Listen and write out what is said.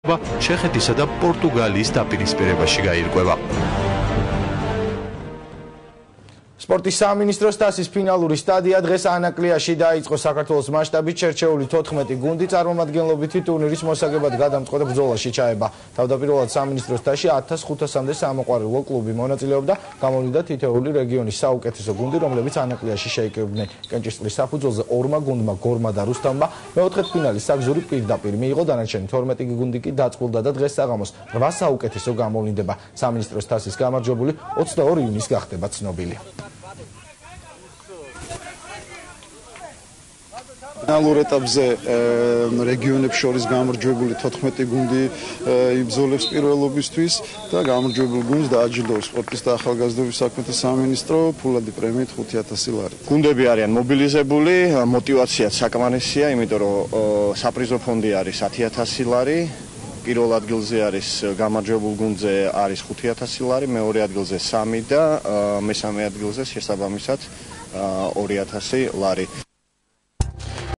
ჩეხეთისა და პორტუგალიის დაპირისპირებაში გაირკვევა. სპორტის სამინისტროს თასის ფინალური სტადია დღეს ანაკლიაში დაიწყო. საქართველოს მასშტაბით შერჩეული 14 გუნდი წარმომადგენლობითი ტურნირის მოსაგებად გადამწყვეტ ბრძოლაში ჩაება. თავდაპირველად სამინისტროს თასში 1500-მდე სამოყვარულო კლუბი მონაწილეობდა. გამოვლინდა თითოეული რეგიონის საუკეთესო გუნდი, რომლებიც ანაკლიაში შეიკრიბნენ. კენჭისყრის საფუძველზე ორმა გუნდმა, გორმა და რუსთავმა მეოთხედფინალის საგზური პირდაპირ მიიღო. დანარჩენი 12 გუნდი კი დაწყვილდა და დღეს საღამოს 8 საუკეთესო გამოვლინდება. სამინისტროს თასის გამარჯვებული 22 ივნისს გახდება ცნობილი. ფინალურ ეტაპზე რეგიონებს შორის გამარჯვებული 14 გუნდი იბრძოლებს პირველობისთვის და გამარჯვებულ გუნდს დააჯილდოვებს სპორტის და ახალგაზრდობის საქმეთა სამინისტრო ფულადი პრემიით 5000 ლარი. გუნდები არიან მობილიზებული, мотиваციაც საკმარისია, იმიტომ რომ საპრიზო ფონდი არის 10000 ლარი. პირველ ადგილზე არის გამარჯვებულ გუნდზე არის 5000 ლარი, მეორე ადგილზე 3 და მესამე ადგილზე შესაბამისად 2000 ლარი.